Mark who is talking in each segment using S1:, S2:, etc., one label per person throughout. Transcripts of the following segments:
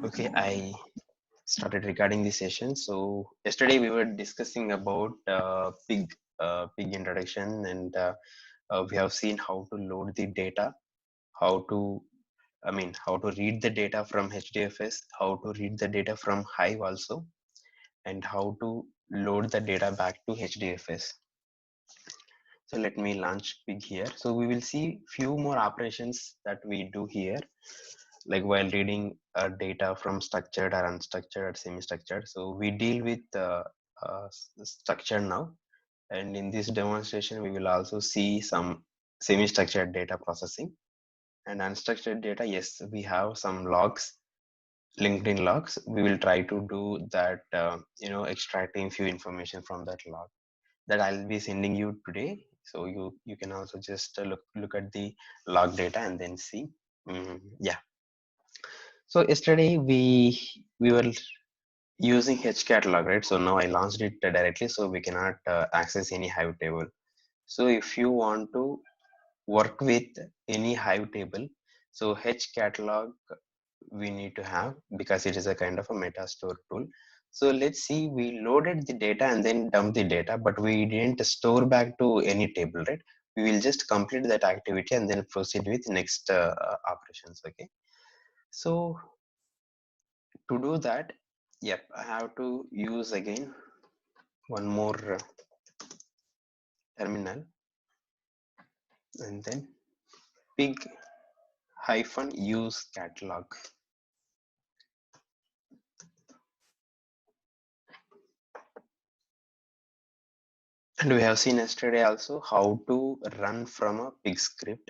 S1: Okay, I started recording the session. So yesterday we were discussing about pig introduction, and we have seen how to load the data, how to how to read the data from HDFS, how to read the data from Hive also, and how to load the data back to HDFS. So let me launch pig here. So we will see few more operations that we do here, like while reading data from structured or unstructured or semi-structured. So we deal with structure now, and in this demonstration we will also see some semi-structured data processing and unstructured data. Yes, we have some logs, LinkedIn logs. We will try to do that, extracting few information from that log that I'll be sending you today. So you can also just look at the log data and then see. Yeah. So yesterday we were using Hcatalog, right? So now I launched it directly, so we cannot access any Hive table. So if you want to work with any Hive table, so Hcatalog we need to have, because it is a kind of a meta store tool. So let's see, we loaded the data and then dump the data, but we didn't store back to any table, right? We will just complete that activity and then proceed with next operations. Okay. So to do that, yep, I have to use again one more terminal, and then pig hyphen use catalog. And we have seen yesterday also how to run from a pig script.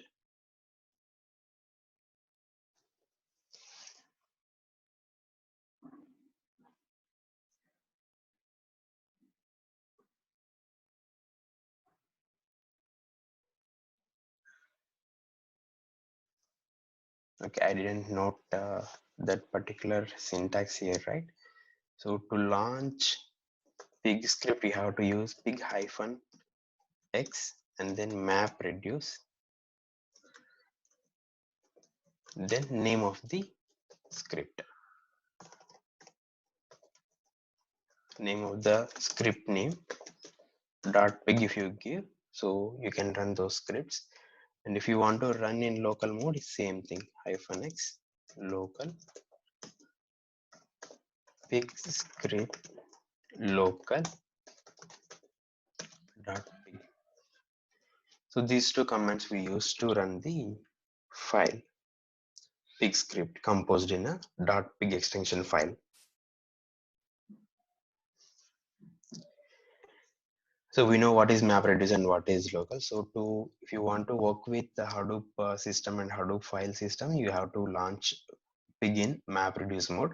S1: Okay, I didn't note that particular syntax here, right? So to launch pig script, we have to use pig hyphen x and then map reduce, then name of the script, name of the script name dot pig if you give, so you can run those scripts. And if you want to run in local mode, it's same thing, hyphen x local pig script local dot pig. So these two commands we use to run the file pig script composed in a .pig extension file. So we know what is MapReduce and what is local. So if you want to work with the Hadoop system and Hadoop file system, you have to launch pig in MapReduce mode.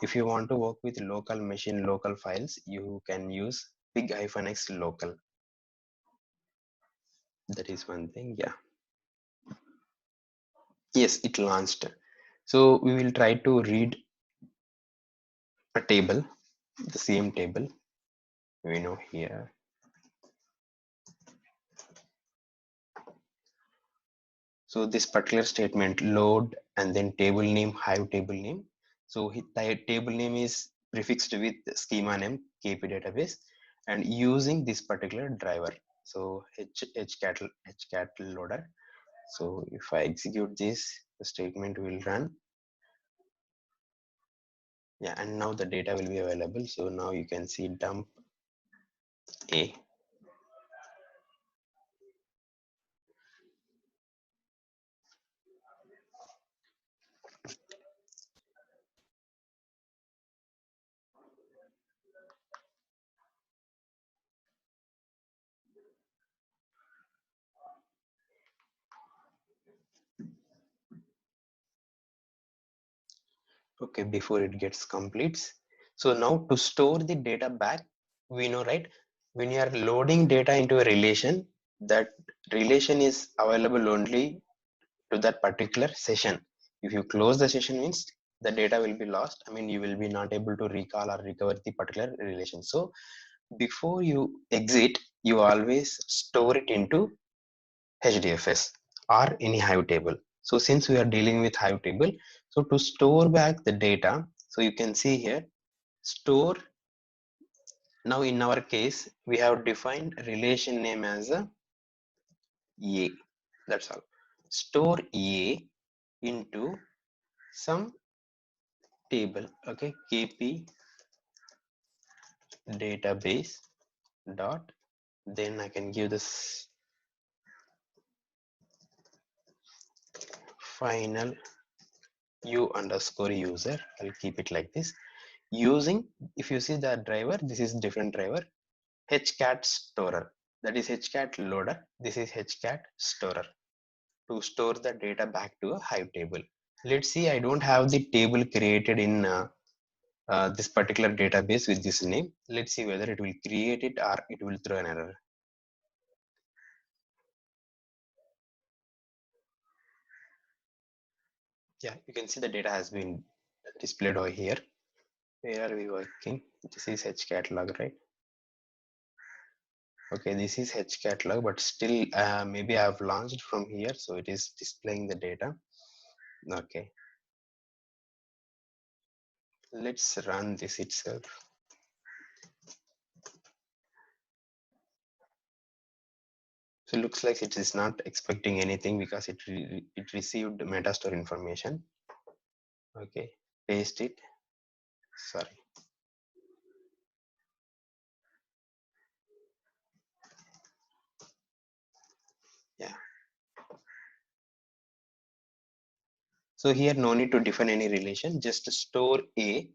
S1: If you want to work with local machine, local files, you can use pig-x local. That is one thing. Yeah. Yes, it launched. So we will try to read a table, the same table. We know here. So this particular statement, load and then table name, Hive table name. So the table name is prefixed with schema name, KP database, and using this particular driver. So hcatal loader. So if I execute this, the statement will run. Yeah, and now the data will be available. So now you can see dump A. Okay, before it gets completes. So now to store the data back, we know, right, when you are loading data into a relation, that relation is available only to that particular session. If you close the session, means the data will be lost. I mean, you will be not able to recall or recover the particular relation. So before you exit, you always store it into HDFS or any Hive table. So since we are dealing with Hive table, so to store back the data, so you can see here, store. Now in our case, we have defined relation name as a That's all. Store A into some table. Okay, KP database dot. Then I can give this final u underscore user. I'll keep it like this. Using, if you see the driver, this is different driver. Hcat storer. That is Hcat loader. This is Hcat storer to store the data back to a Hive table. Let's see, I don't have the table created in this particular database with this name. Let's see whether it will create it or it will throw an error. Yeah, you can see the data has been displayed over here. Where are we working? This is Hcatalog, right? Okay, this is Hcatalog, but still maybe I have launched from here, so it is displaying the data. Okay, let's run this itself. So it looks like it is not expecting anything because it received metastore information. Okay, paste it. Sorry. Yeah. So here no need to define any relation, just store A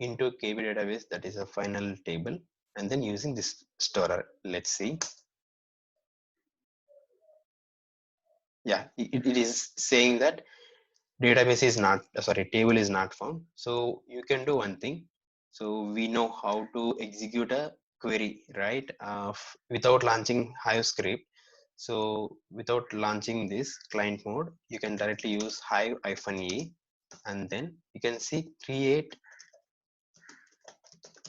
S1: into a KB database, that is a final table, and then using this storer. Let's see. Yeah, it is saying that database is not, sorry, table is not found. So you can do one thing. So we know how to execute a query, right? Without launching Hive script. So without launching this client mode, you can directly use Hive-E, and then you can see create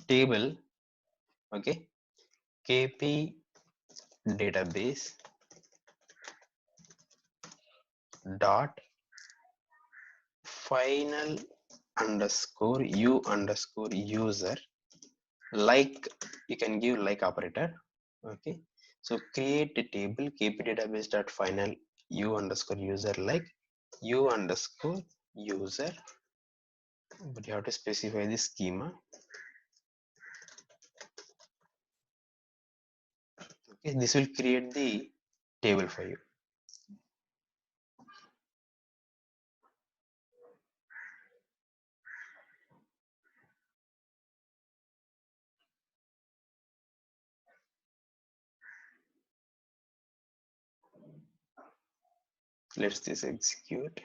S1: table. Okay, KP database dot final underscore u underscore user, like, you can give like operator. Okay, so create a table KP database dot final u underscore user, like u underscore user, but you have to specify the schema. Okay, this will create the table for you. Let's this execute.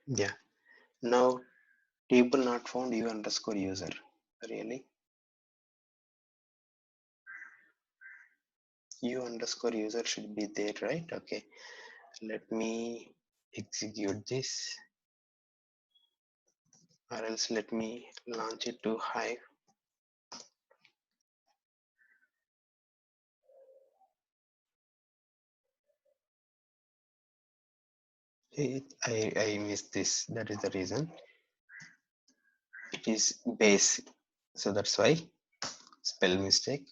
S1: Yeah, now table not found u underscore user. Really? U underscore user should be there, right? Okay, let me execute this, or else let me launch it to Hive. I missed this, that is the reason. It is base, so that's why spell mistake.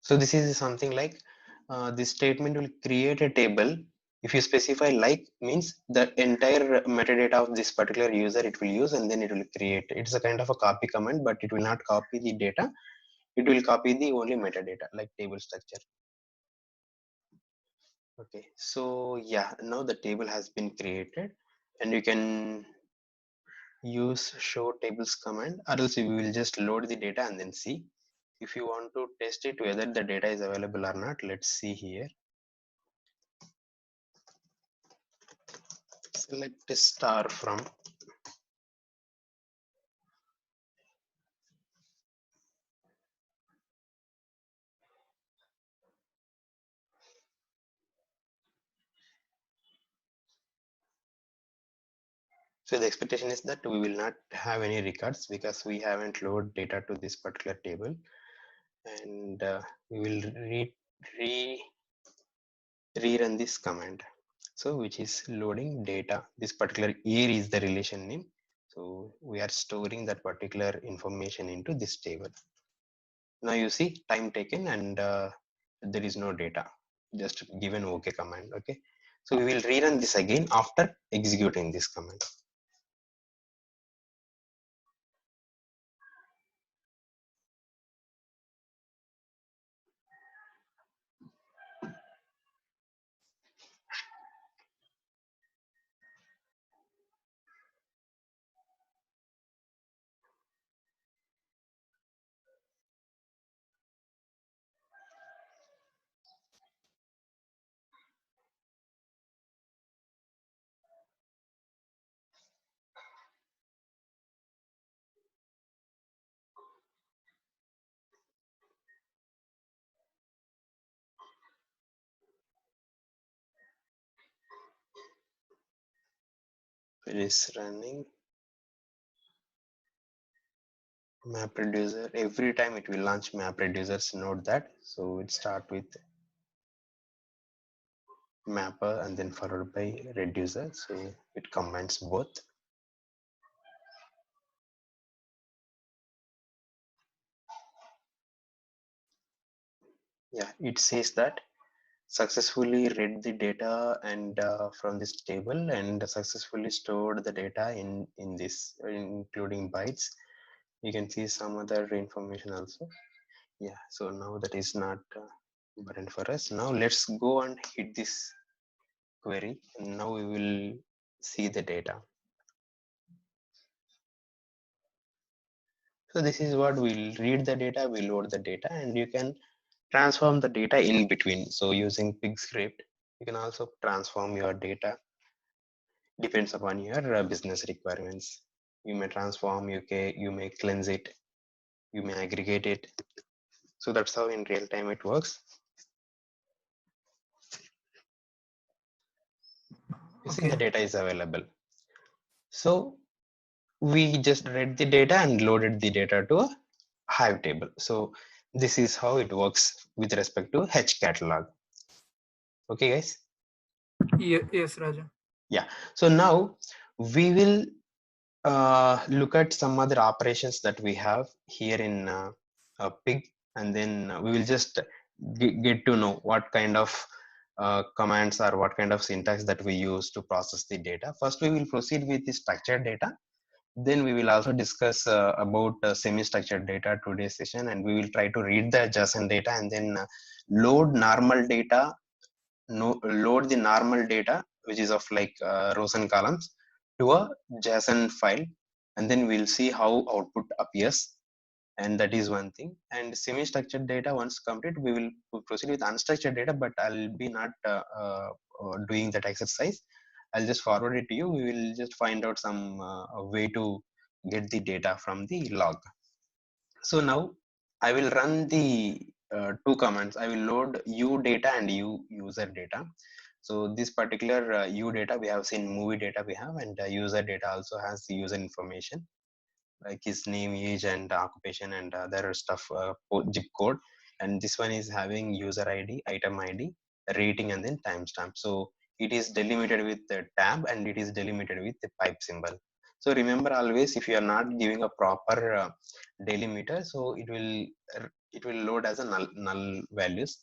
S1: So this is something like this statement will create a table. If you specify like, means the entire metadata of this particular user it will use, and then it will create. It's a kind of a copy command, but it will not copy the data. It will copy the only metadata like table structure. Okay, so yeah, now the table has been created, and you can use show tables command, or else we will just load the data and then see. If you want to test it whether the data is available or not, let's see here. select star from. So the expectation is that we will not have any records because we haven't loaded data to this particular table, and we will rerun this command. So which is loading data. This particular year is the relation name. So we are storing that particular information into this table. Now you see time taken and there is no data. Just given OK command. Okay. So we will rerun this again after executing this command. It is running map reducer. Every time it will launch map reducers. Note that. So it start with mapper and then followed by reducer. So it combines both. Yeah, it says that successfully read the data and from this table and successfully stored the data in this, including bytes. You can see some other information also. Yeah, so now that is not burden for us. Now let's go and hit this query, and now we will see the data. So this is what we'll read the data, we load the data, and you can transform the data in between. So using pig script, you can also transform your data. Depends upon your business requirements. You may transform, you may cleanse it, you may aggregate it. So that's how in real time it works. You see the data is available. So we just read the data and loaded the data to a Hive table. So this is how it works with respect to Hcatalog. Okay, guys.
S2: Yes, Raja.
S1: Yeah. So now we will look at some other operations that we have here in pig, and then we will just get to know what kind of commands or what kind of syntax that we use to process the data. First we will proceed with the structured data, then we will also discuss about semi-structured data today's session, and we will try to read the JSON data and then load normal data, load the normal data which is of like rows and columns to a JSON file, and then we'll see how output appears. And that is one thing. And semi-structured data once complete, we will proceed with unstructured data, but I'll be not doing that exercise. I'll just forward it to you. We will just find out some way to get the data from the log. So now I will run the two commands. I will load u data and u user data. So this particular u data, we have seen movie data we have, and user data also has the user information like his name, age, and occupation, and other stuff, zip code. And this one is having user ID, item ID, rating, and then timestamp. So it is delimited with the tab and it is delimited with the pipe symbol. So remember always, if you are not giving a proper delimiter, so it will load as a null values.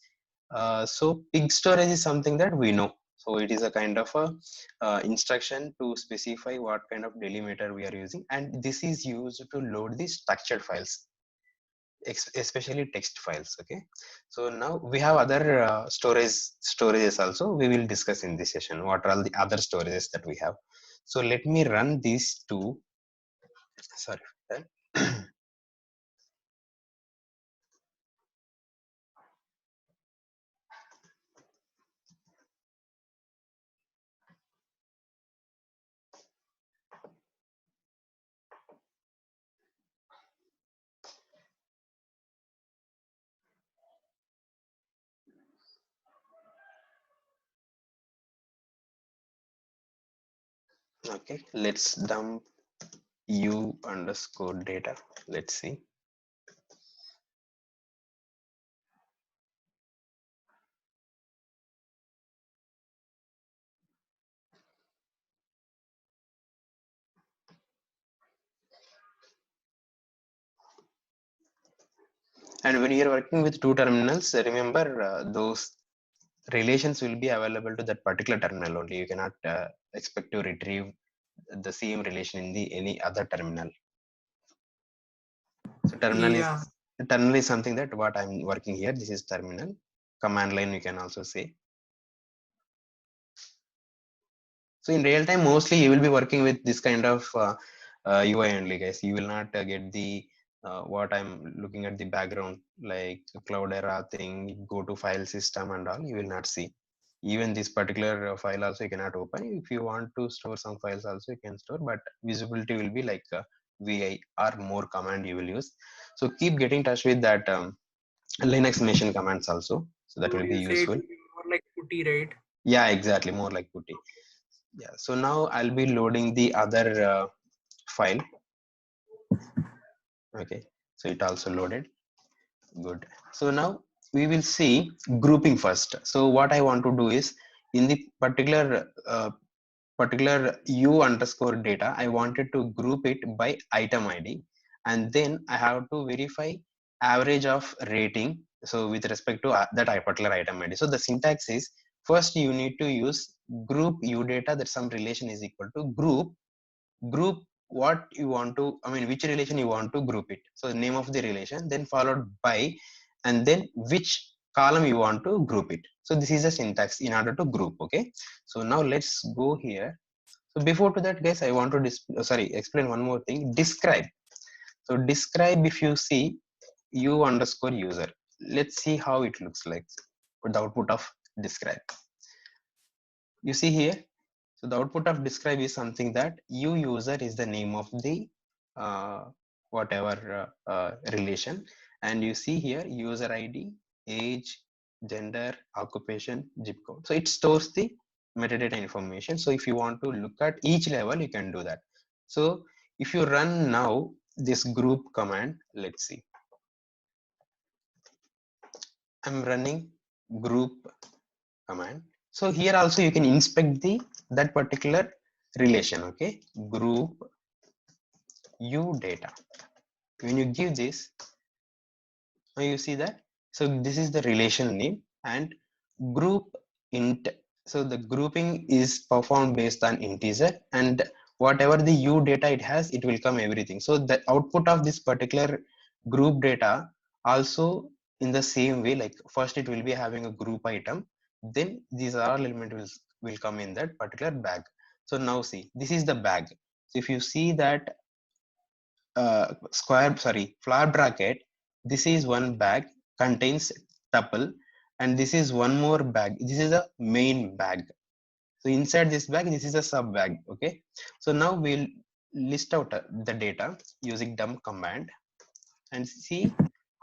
S1: So pig storage is something that we know. So it is a kind of a instruction to specify what kind of delimiter we are using, and this is used to load the structured files, especially text files. Okay, so now we have other storages also. We will discuss in this session what are all the other storages that we have. So let me run these two. Sorry. Okay, let's dump u underscore data. Let's see. And when you're working with two terminals, remember those relations will be available to that particular terminal only. You cannot expect to retrieve the same relation in the any other terminal. So
S2: Yeah,
S1: terminal is something that what I'm working here. This is terminal. Command line you can also say. So in real time, mostly you will be working with this kind of UI only, guys. You will not get the what I'm looking at the background like Cloudera thing, go to file system and all. You will not see. Even this particular file also you cannot open. If you want to store some files also you can store, but visibility will be like VI or more command you will use. So keep getting in touch with that Linux machine commands also. So that
S2: so
S1: will be
S2: you say it
S1: useful.
S2: will be more like putty, right?
S1: Yeah, exactly. More like putty. Yeah, so now I'll be loading the other file. Okay, so it also loaded. Good. So now we will see grouping first. So what I want to do is in the particular u underscore data, I wanted to group it by item ID, and then I have to verify average of rating. So with respect to that particular item ID. So the syntax is first you need to use group u data that some relation is equal to group what you want to, I mean which relation you want to group it. So the name of the relation, then followed by, and then which column you want to group it. So this is a syntax in order to group. Okay, so now let's go here. So before to that, guys, I want to explain one more thing. Describe. So describe, if you see u underscore user, let's see how it looks like with the output of describe. You see here, so the output of describe is something that u user is the name of the whatever relation, and you see here user ID, age, gender, occupation, zip code. So it stores the metadata information. So if you want to look at each level, you can do that. So if you run now this group command, let's see. I'm running group command. So here also you can inspect the that particular relation. Okay, group u data. When you give this, now you see that. So this is the relation name and group int. So the grouping is performed based on integer, and whatever the u data it has, it will come everything. So the output of this particular group data also in the same way, like first it will be having a group item, then these all elements will come in that particular bag. So now see, this is the bag. So if you see that flower bracket, this is one bag contains tuple, and this is one more bag, this is a main bag. So inside this bag, this is a sub bag. Okay, so now we'll list out the data using dump command and see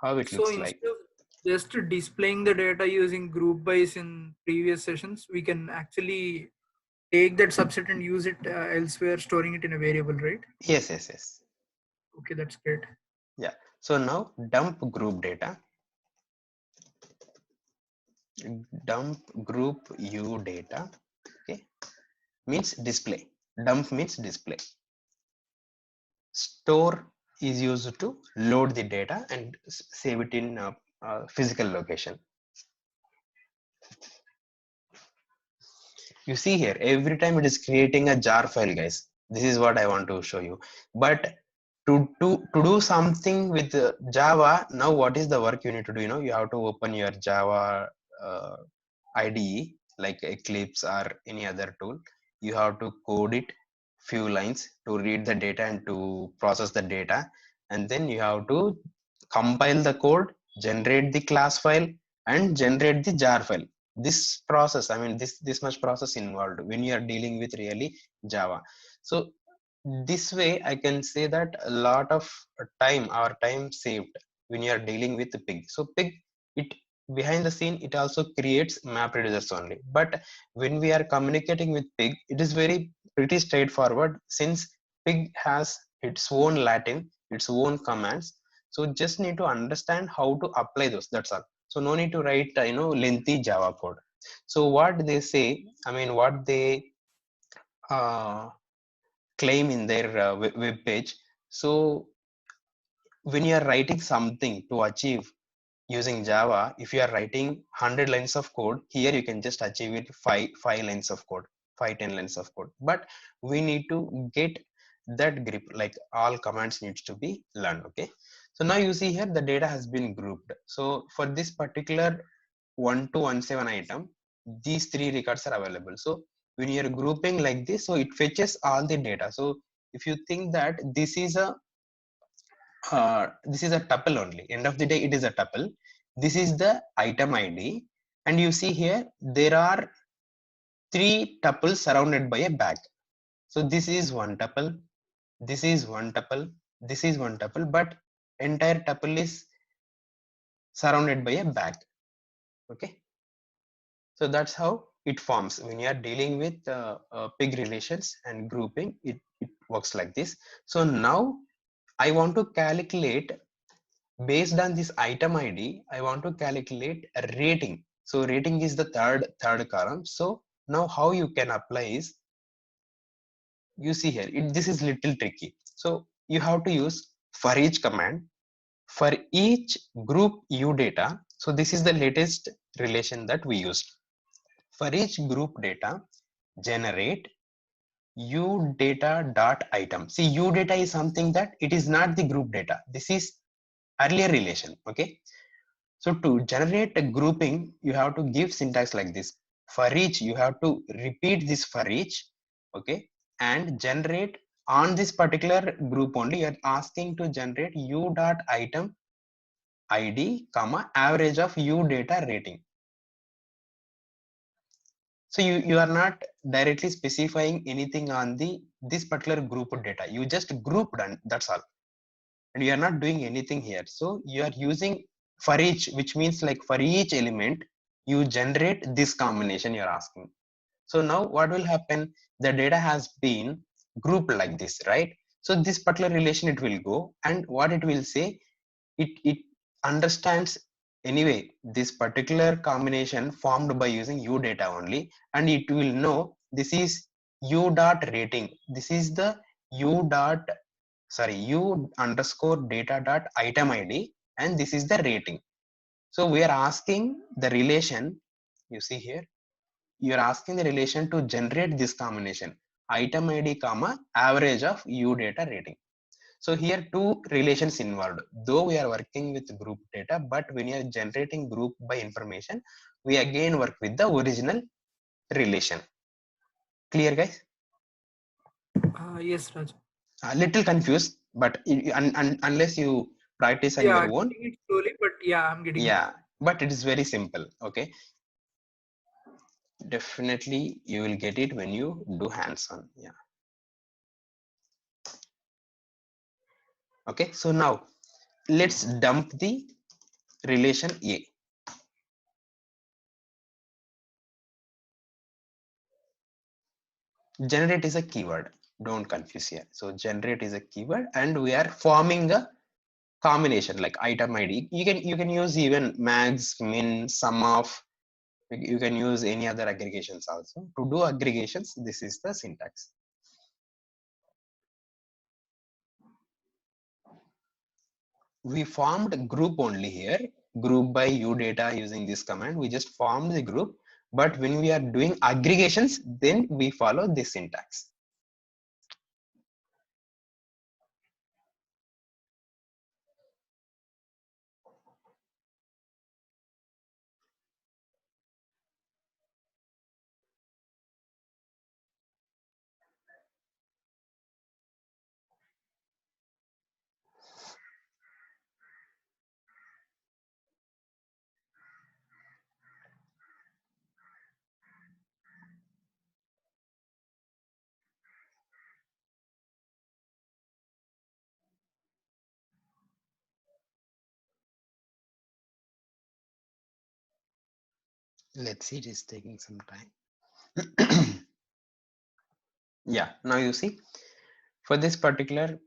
S1: how it
S2: So
S1: looks like.
S2: instead of just displaying the data using group bys in previous sessions, we can actually take that subset and use it elsewhere, storing it in a variable, right?
S1: Yes.
S2: Okay, that's great.
S1: Yeah, so now dump group data, dump group u data. Okay, means display. Dump means display. Store is used to load the data and save it in physical location. You see here, every time it is creating a jar file, guys. This is what I want to show you. But to do something with Java, now what is the work you need to do? You know, you have to open your Java uh, IDE like Eclipse or any other tool. You have to code it few lines to read the data and to process the data, and then you have to compile the code, generate the class file, and generate the jar file. This process, I mean, this much process involved when you are dealing with really Java. So this way I can say that a lot of time, our time saved when you are dealing with pig. So pig, it behind the scene it also creates map reducers only. But when we are communicating with pig, it is very pretty straightforward, since pig has its own Latin, its own commands. So just need to understand how to apply those, that's all. So no need to write lengthy Java code. So what they say, I mean what they uh, claim in their web page. So when you are writing something to achieve using Java, if you are writing 100 lines of code, here you can just achieve it five lines of code, 5-10 lines of code. But we need to get that grip, like all commands needs to be learned. Okay, so now you see here the data has been grouped. So for this particular 1217 item, these three records are available. So when you're grouping like this, so it fetches all the data. So if you think that this is a tuple only, end of the day it is a tuple, this is the item id, and you see here there are three tuples surrounded by a bag. So this is one tuple, this is one tuple, this is one tuple, but entire tuple is surrounded by a bag. Okay, so that's how it forms when you are dealing with pig relations and grouping. It works like this. So now I want to calculate, based on this item id, I want to calculate a rating. So rating is the third column. So now how you can apply is, you see here this is little tricky. So you have to use for each command, for each group u data. So this is the latest relation that we used. For each group data, generate u data dot item. See, u data is something that it is not the group data, this is earlier relation. Okay, so to generate a grouping, you have to give syntax like this. For each, you have to repeat this for each. Okay, and generate on this particular group only, you are asking to generate u dot item id comma average of u data rating. So you are not directly specifying anything on the this particular group of data, you just grouped, and that's all, and you are not doing anything here. So you are using for each, which means like for each element you generate this combination you are asking. So now what will happen, the data has been grouped like this, right? So this particular relation it will go, and what it will say, it understands anyway this particular combination formed by using u data only, and it will know this is u dot rating, this is the u dot, sorry, u underscore data dot item id, and this is the rating. So we are asking the relation, you see here, you are asking the relation to generate this combination item id comma average of u data rating. So here two relations involved, though we are working with group data, but when you are generating group by information, we again work with the original relation. Clear, guys?
S2: Yes, Raj.
S1: A little confused, but unless you practice on
S2: Yeah,
S1: your own,
S2: getting it slowly, but yeah, I'm getting it.
S1: yeah, but it is very simple. Okay, definitely you will get it when you do hands-on. Yeah. Okay, so now let's dump the relation A. Generate is a keyword, don't confuse here. So generate is a keyword, and we are forming a combination like item id. You can use even max, min, sum of, you can use any other aggregations also. To do aggregations, this is the syntax. We formed group only here, group by u data using this command. We just formed the group, but when we are doing aggregations, then we follow this syntax. Let's see, it is taking some time. Yeah, now you see for this particular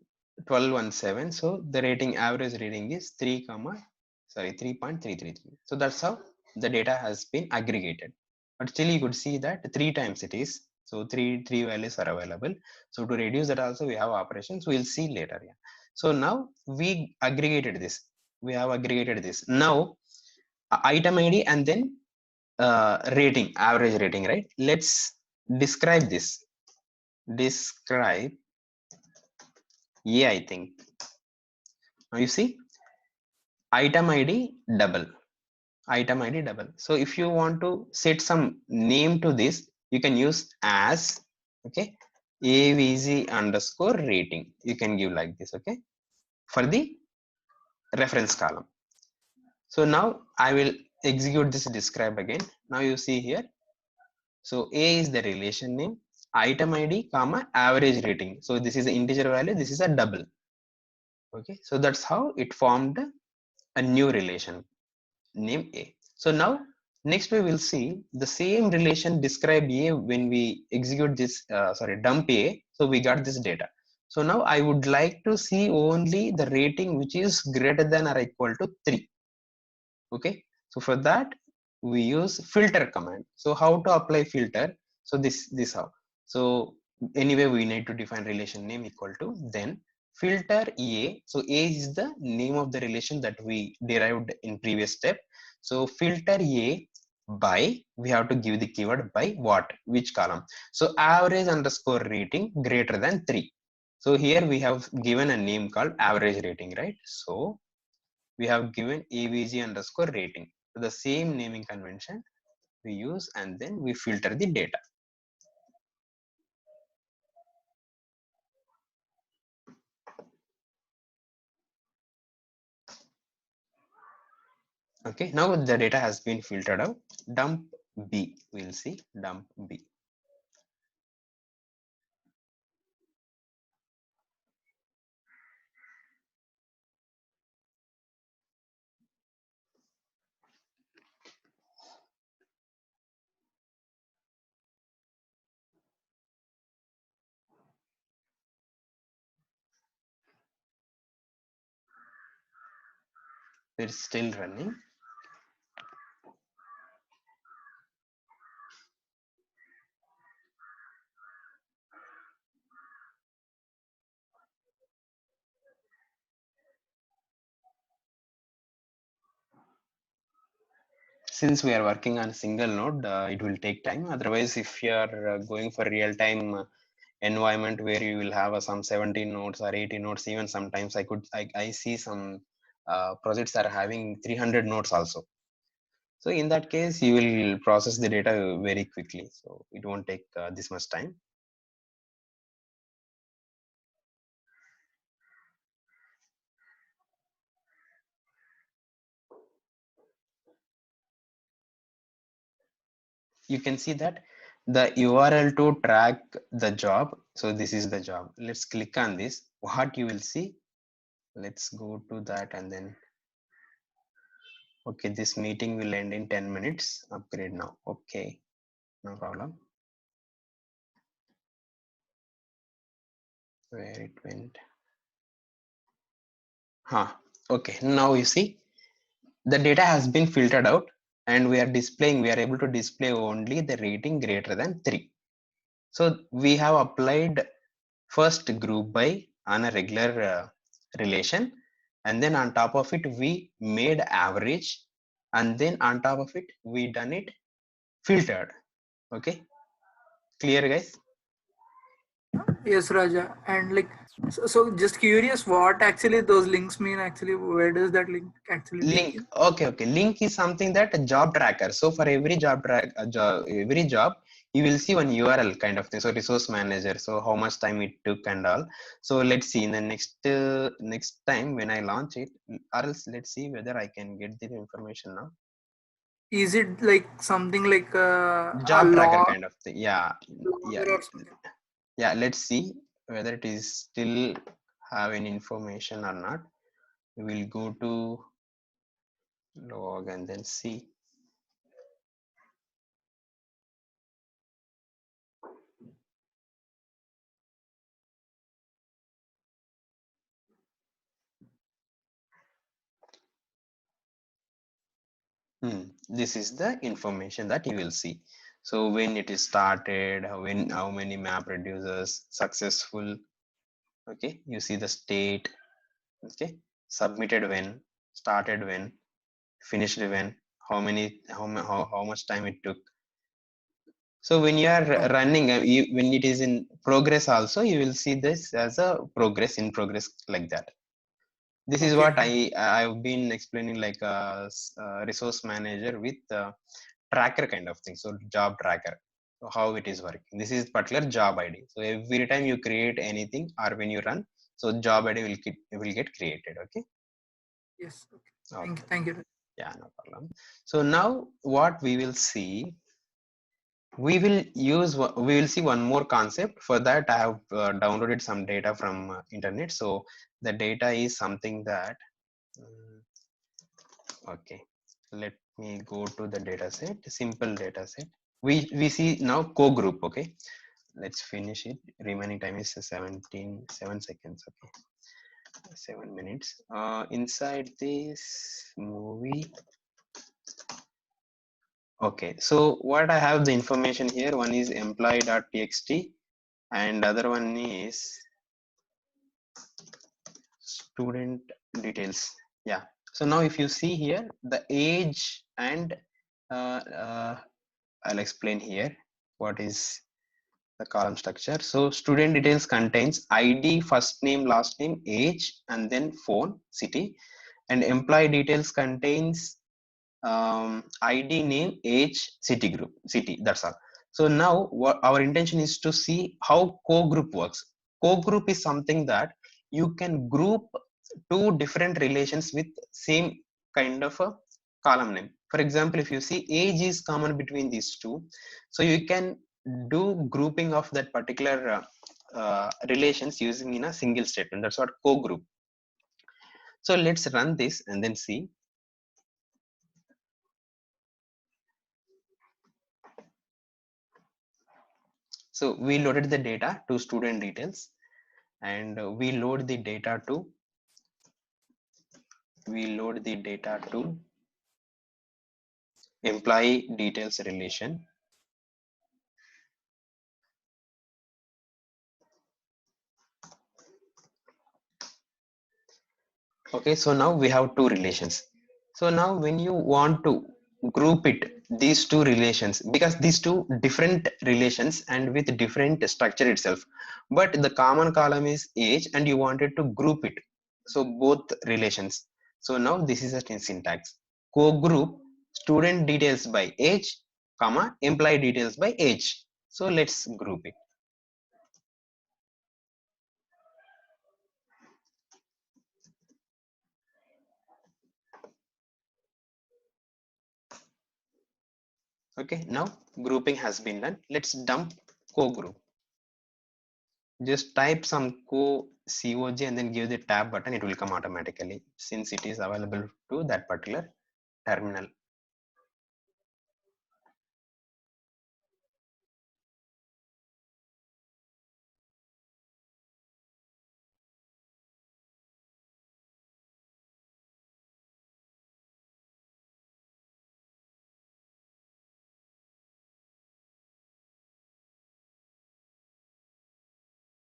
S1: 1217, so the rating, average rating is 3.333. So that's how the data has been aggregated. But still you could see that three times it is. So three values are available. So to reduce that also we have operations. We'll see later. Yeah. So now we aggregated this. We have aggregated this. Now item ID and then rating, average rating, right? Let's describe this. Describe I think. Now you see item ID double. Item ID double. So if you want to set some name to this, you can use as, okay, avg underscore rating. You can give like this, okay, for the reference column. So now I will execute this describe again. Now you see here. So a is the relation name, item id comma average rating. So this is the integer value, this is a double. Okay, so that's how it formed a new relation name a. So now next we will see the same relation describe a when we execute this dump a. So we got this data. So now I would like to see only the rating which is greater than or equal to 3. Okay, so for that we use filter command. So how to apply filter? So this how. So anyway we need to define relation name equal to, then filter a. So a is the name of the relation that we derived in previous step. So filter a by, we have to give the keyword by what, which column. So average underscore rating greater than 3. So here we have given a name called average rating, right? So we have given avg underscore rating. So the same naming convention we use, and then we filter the data. Okay, now the data has been filtered out. Dump b, we'll see dump b. It's still running. Since we are working on a single node, it will take time. Otherwise, if you are going for real-time environment where you will have some 17 nodes or 80 nodes, even sometimes I see some projects are having 300 nodes also. So in that case, you will process the data very quickly. So it won't take this much time. You can see that the URL to track the job. So this is the job. Let's click on this. What you will see, let's go to that and then, okay, this meeting will end in 10 minutes. Upgrade now. Okay, no problem. Where it went. Okay, now you see the data has been filtered out and we are able to display only the rating greater than 3. So we have applied first group by on a regular relation, and then on top of it we made average, and then on top of it we done it filtered. Okay, clear guys?
S2: Yes, Raja. And like, so just curious, what actually those links mean? Actually, where does that link actually take
S1: Link,
S2: you?
S1: okay, link is something that a job tracker. So for every every job you will see one URL kind of thing. So resource manager, so how much time it took and all. So let's see in the next time when I launch it, or else let's see whether I can get the information now.
S2: Is it like something like a
S1: Job tracker
S2: log,
S1: kind of thing. Yeah, yeah,
S2: logger or something?
S1: yeah. Let's see whether it is still have any information or not. We will go to log and then see. This is the information that you will see. So when it is started, how many map reducers successful. Okay, you see the state. Okay, submitted when, started when, finished when, how much time it took. So when you are
S2: Oh,
S1: running, when it is in progress also, you will see this as a progress in progress like that. This is what
S2: okay.
S1: I've been explaining like a, resource manager with tracker kind of thing. So job tracker, so how it is working. This is particular job ID. So every time you create anything or when you run, so job ID will get created. Okay.
S2: Yes. Okay. Thank you.
S1: Okay.
S2: Thank you.
S1: Yeah, no problem. So now what we will see, we will see one more concept. For that I have downloaded some data from internet. So the data is something that okay, let me go to the data set, simple data set. We see now co-group. Okay, let's finish it. Remaining time is 7 seconds. Okay, 7 minutes. Inside this movie. Okay, so what I have the information here, one is employee.txt and other one is student details. Yeah, so now if you see here the age and uh, uh, I'll explain here what is the column structure. So student details contains ID, first name, last name, age, and then phone, city. And employee details contains ID, name, age, city group, city. That's all. So now what our intention is to see how co-group works. Co-group is something that you can group two different relations with same kind of a column name. For example, if you see age is common between these two, so you can do grouping of that particular relations using in a single statement. That's what co-group. So let's run this and then see. So we loaded the data to student details and we load the data to employee details relation. Okay, so now we have two relations. So now when you want to group it, these two relations, because these two different relations and with different structure itself, but the common column is age and you wanted to group it, so both relations. So now this is a syntax: co-group student details by age comma employee details by age. So let's group it. Okay, now grouping has been done. Let's dump co-group. Just type some cog and then give the tab button. It will come automatically since it is available to that particular terminal.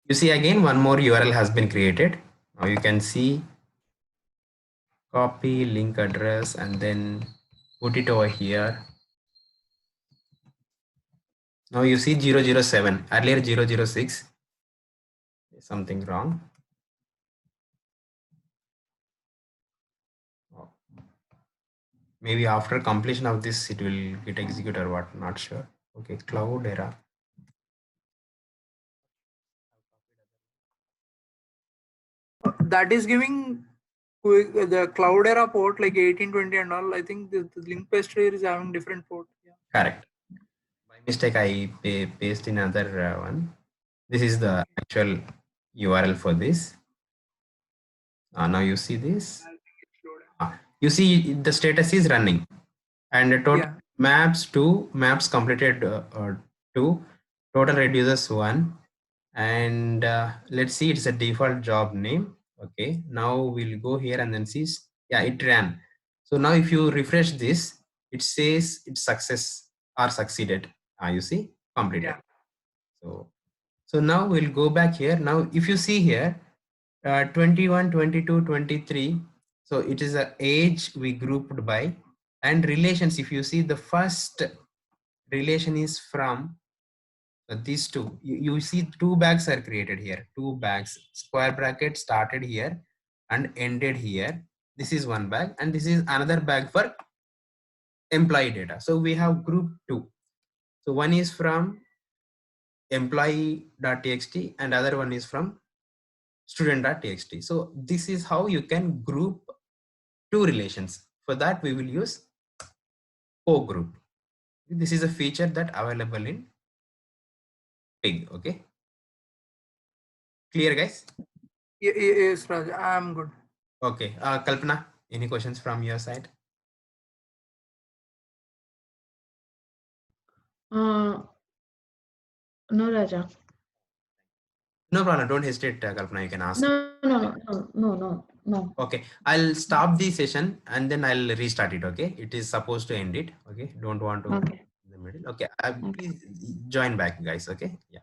S1: You see again one more URL has been created. Now you can see copy link address and then put it over here. Now you see 007, earlier 006, something wrong. Oh, maybe after completion of this it will get executed or what, not sure. Okay, cloud era.
S2: That is giving the Cloudera port like 1820 and all. I think the link paster is having different port. Yeah.
S1: Correct. By mistake I paste in another one. This is the
S2: Okay.
S1: actual URL for this. Now you see this.
S2: I think it's loaded.
S1: You see the status is running and the total
S2: Yeah.
S1: maps completed 2, total reduces 1, and let's see, it's a default job name. Okay, now we'll go here and then see. Yeah, it ran. So now if you refresh this,
S3: it says it's success or succeeded. You see, completed.
S2: Yeah.
S3: So now we'll go back here. Now, if you see here, 21, 22, 23. So it is a age we grouped by, and relations. If you see, the first relation is from these two. You see two bags are created here. Two bags, square bracket started here and ended here. This is one bag, and this is another bag for employee data. So we have group two. So one is from employee.txt and other one is from student.txt. So this is how you can group two relations. For that we will use COGROUP. This is a feature that available in Pig. Okay, clear guys?
S2: Yes, Raj, I'm good.
S3: Okay, Kalpana, any questions from your side?
S4: No, Raja.
S3: No problem, don't hesitate, Kalpana, you can ask.
S4: No.
S3: Okay, I'll stop the session and then I'll restart it. Okay, it is supposed to end it. Okay, don't want to
S4: Okay.
S3: in the middle. Okay, please join back guys. Okay, yeah.